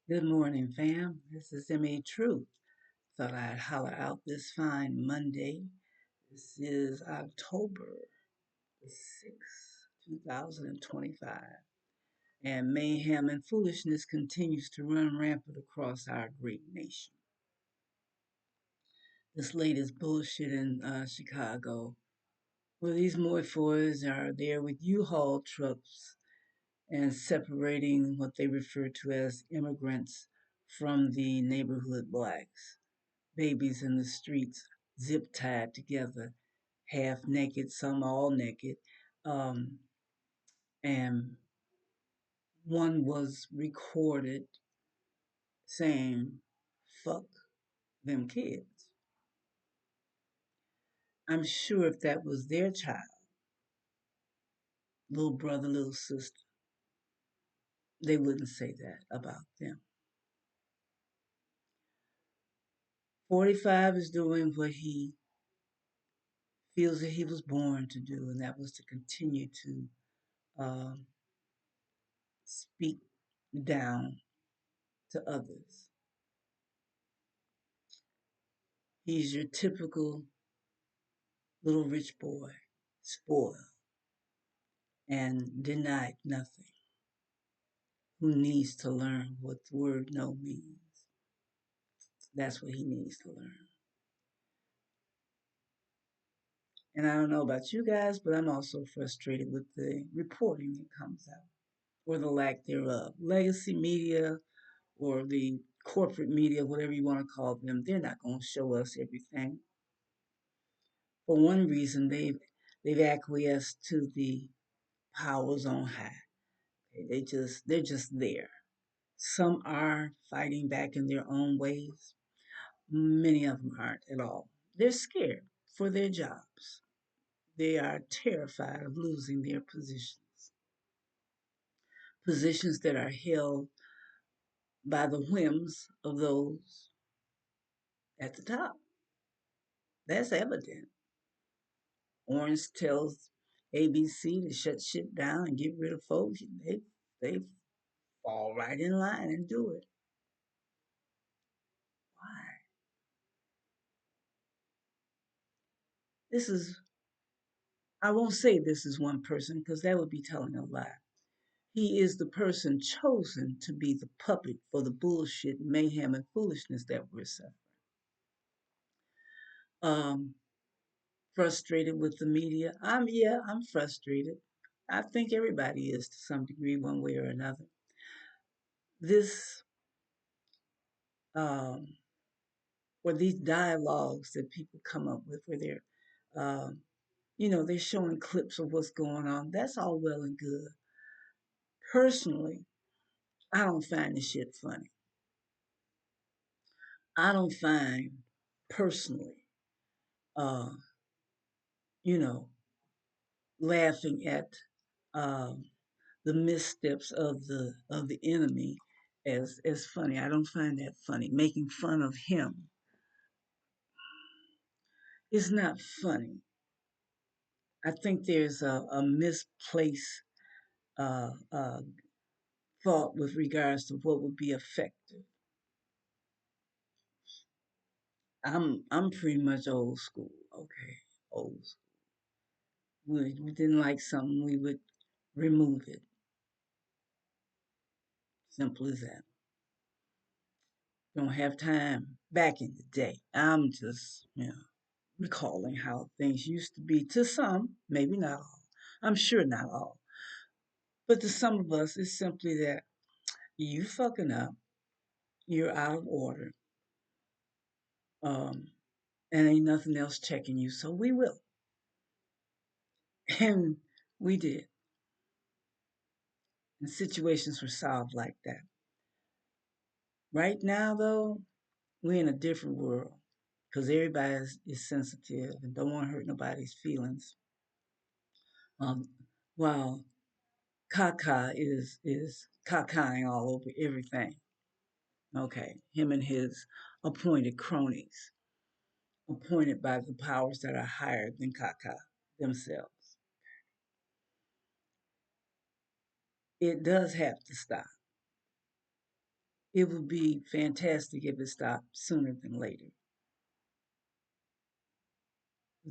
Good morning, fam. This is M.A. Truth. Thought I'd holler out this fine Monday. This is October the 6th, 2025. And mayhem and foolishness continues to run rampant across our great nation. This latest bullshit in Chicago, where these moifoys are there with U-Haul trucks and separating what they refer to as immigrants from the neighborhood blacks. Babies in the streets, zip tied together, half naked, some all naked. Um, and one was recorded saying, fuck them kids. I'm sure if that was their child, little brother, little sister, they wouldn't say that about them. 45 is doing what he feels that he was born to do, and that was to continue to um, speak down to others. He's your typical little rich boy, spoiled and denied nothing, who needs to learn what the word no means. That's what he needs to learn. And I don't know about you guys, but I'm also frustrated with the reporting that comes out, or the lack thereof. Legacy media or the corporate media, whatever you want to call them, they're not going to show us everything. For one reason, they've acquiesced to the powers on high. They're just there. Some are fighting back in their own ways. Many of them aren't at all. They're scared for their jobs. They are terrified of losing their positions. Positions that are held by the whims of those at the top. That's evident. Orange tells ABC to shut shit down and get rid of folks. They fall right in line and do it. Why? This is, I won't say this is one person because that would be telling a lie. He is the person chosen to be the puppet for the bullshit, mayhem, and foolishness that we're suffering. Um, Frustrated with the media. I'm frustrated. I think everybody is to some degree, one way or another. This um, or these dialogues that people come up with, where um, they're showing clips of what's going on. That's all well and good. Personally, I don't find this shit funny. I don't find personally, uh, you know, laughing at um, the missteps of the enemy as funny. I don't find that funny. Making fun of him is not funny. I think there's a misplaced uh, thought with regards to what would be effective. I'm pretty much old school. Okay, old school. We didn't like something, we would remove it. Simple as that. Don't have time back in the day. I'm just, recalling how things used to be to some, maybe not all. I'm sure not all. But to some of us, it's simply that you fucking up, you're out of order, um, and ain't nothing else checking you. So we will. And we did. And situations were solved like that. Right now, though, we're in a different world because everybody is sensitive and don't want to hurt nobody's feelings. Um, while Kaka is cacaing all over everything. Okay, him and his appointed cronies, appointed by the powers that are higher than Kaka themselves. It does have to stop. It would be fantastic if it stopped sooner than later.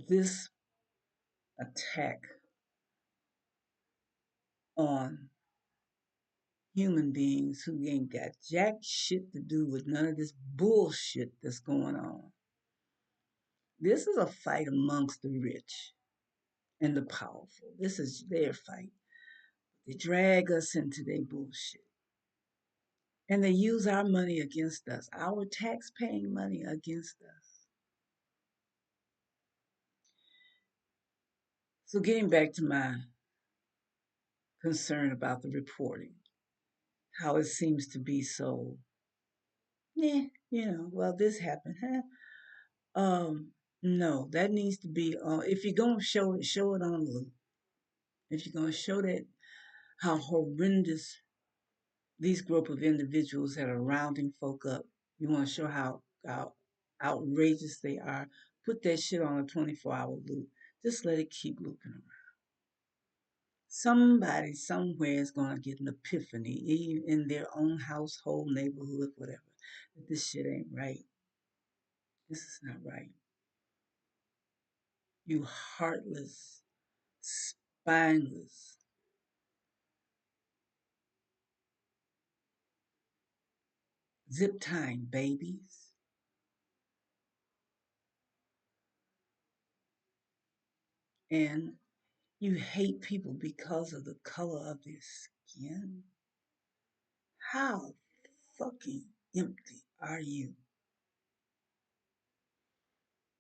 This attack on human beings who ain't got jack shit to do with none of this bullshit that's going on. This is a fight amongst the rich and the powerful. This is their fight. They drag us into their bullshit. And they use our money against us, our tax paying money against us. So, getting back to my concern about the reporting, how it seems to be so, yeah, well, this happened, huh? No, that needs to be, if you're going to show it on loop. If you're going to show that how horrendous these group of individuals that are rounding folk up, you want to show how outrageous they are, put that shit on a 24-hour loop. Just let it keep looping around. Somebody somewhere is going to get an epiphany, even in their own household, neighborhood, whatever. That this shit ain't right. This is not right. You heartless, spineless, zip tying babies. And you hate people because of the color of their skin. How fucking empty are you?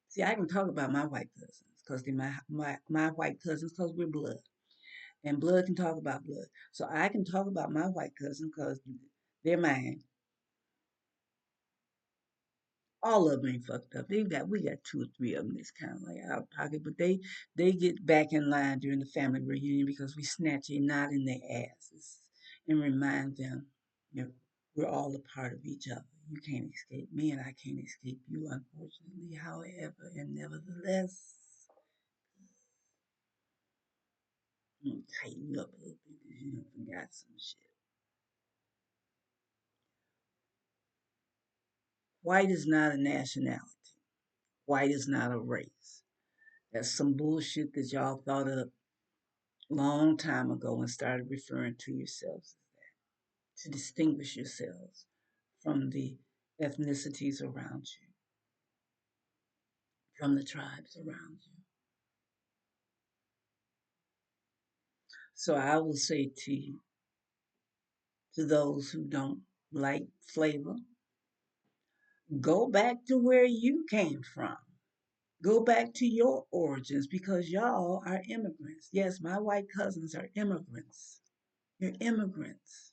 See, I can talk about my white cousins because they're my white cousins because we're blood. And blood can talk about blood. So I can talk about my white cousins because they're mine. All of them ain't fucked up. We got two or three of them that's kind of like out of pocket, but they get back in line during the family reunion because we snatch a knot in their asses and remind them, you know, we're all a part of each other. You can't escape me, and I can't escape you, unfortunately. However, and nevertheless, I'm gonna tighten you up a little bit because you forgot some shit. White is not a nationality. White is not a race. That's some bullshit that y'all thought of long time ago and started referring to yourselves to distinguish yourselves from the ethnicities around you, from the tribes around you. So I will say to those who don't like flavor, go back to where you came from. Go back to your origins because y'all are immigrants. Yes, my white cousins are immigrants. You're immigrants.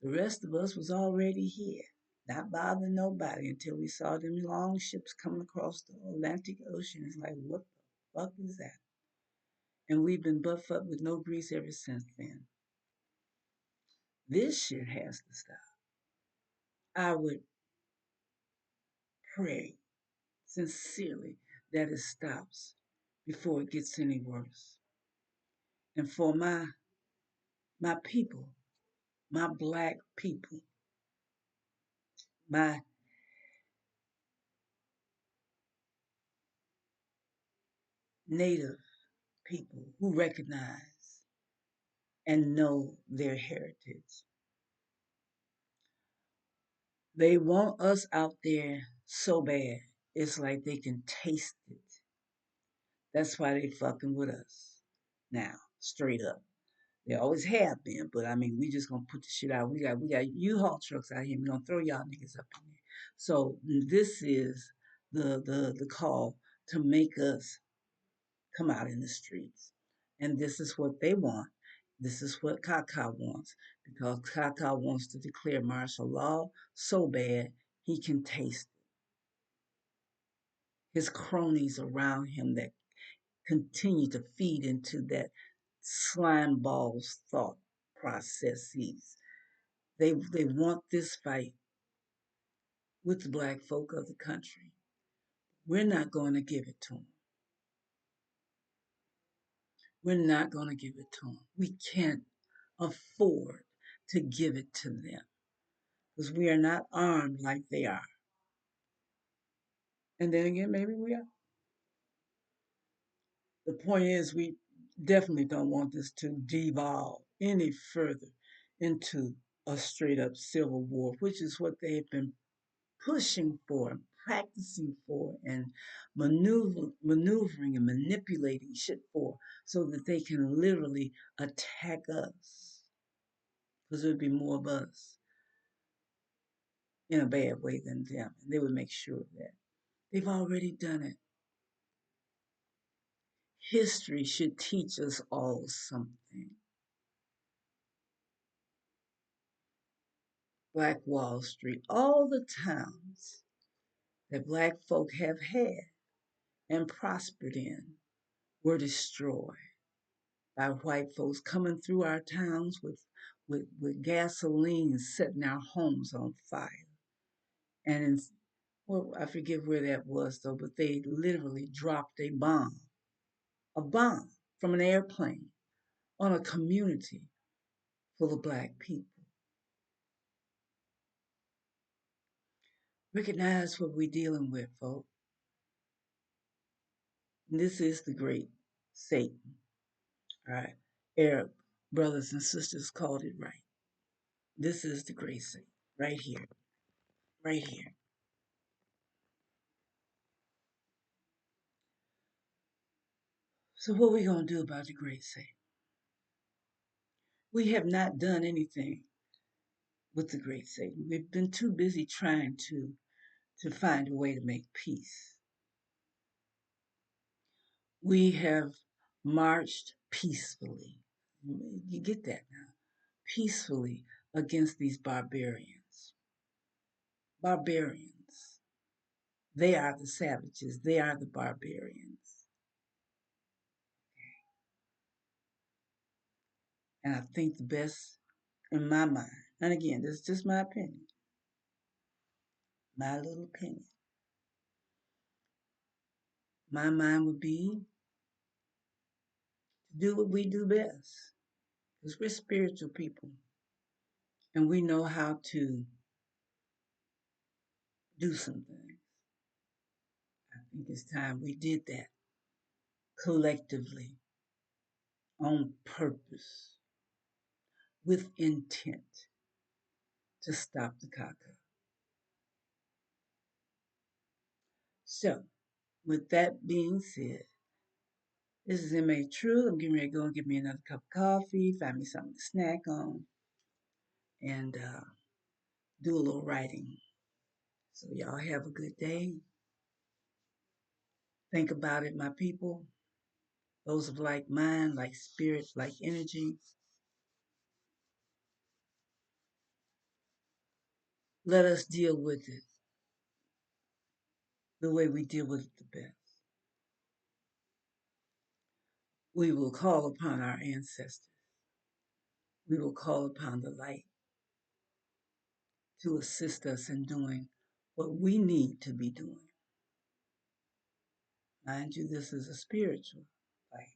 The rest of us was already here, not bothering nobody until we saw them long ships coming across the Atlantic Ocean. It's like, what the fuck is that? And we've been buffed up with no grease ever since then. This shit has to stop. I would pray sincerely that it stops before it gets any worse. And for my people, my black people, my native people who recognize and know their heritage. They want us out there so bad. It's like they can taste it. That's why they fucking with us. Now, straight up. They always have been, but I mean, we just gonna put the shit out. We got U-Haul trucks out here. We gonna throw y'all niggas up in there. So this is the call to make us come out in the streets, and this is what they want. This is what Kaka wants because Kaka wants to declare martial law so bad he can taste his cronies around him that continue to feed into that slime balls thought processes. They want this fight with the black folk of the country. We're not going to give it to them. We're not going to give it to them. We can't afford to give it to them because we are not armed like they are. And then again, maybe we are. The point is, we definitely don't want this to devolve any further into a straight up civil war, which is what they've been pushing for, practicing for, and maneuvering and manipulating shit for, so that they can literally attack us. Because there would be more of us in a bad way than them. And they would make sure of that. They've already done it. History should teach us all something. Black Wall Street, all the towns that black folk have had and prospered in were destroyed by white folks coming through our towns with gasoline setting our homes on fire. And in, well, I forget where that was though, but they literally dropped a bomb from an airplane on a community full of black people. Recognize what we're dealing with, folks. This is the great Satan. All right. Arab brothers and sisters called it right. This is the great Satan. Right here. Right here. So what are we gonna do about the great Satan? We have not done anything with the great Satan. We've been too busy trying to find a way to make peace. We have marched peacefully. You get that now? Peacefully against these barbarians. Barbarians. They are the savages. They are the barbarians. And I think the best in my mind, and again, this is just my opinion, my little opinion. My mind would be to do what we do best. Because we're spiritual people and we know how to do some things. I think it's time we did that collectively, on purpose, with intent to stop the caca. So, with that being said, this is M.A. True. I'm getting ready to go and get me another cup of coffee, find me something to snack on, and do a little writing. So, y'all have a good day. Think about it, my people. Those of like mind, like spirit, like energy. Let us deal with it the way we deal with it the best. We will call upon our ancestors. We will call upon the light to assist us in doing what we need to be doing. Mind you, this is a spiritual fight.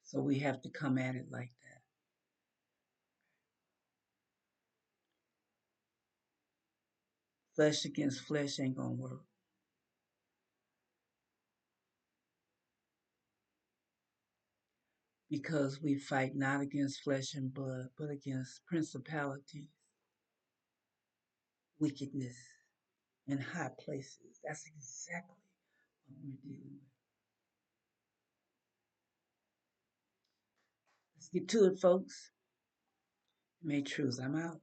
So we have to come at it like that. Flesh against flesh ain't gonna work. Because we fight not against flesh and blood, but against principalities, wickedness in high places. That's exactly what we're dealing with. Let's get to it, folks. May truth. I'm out.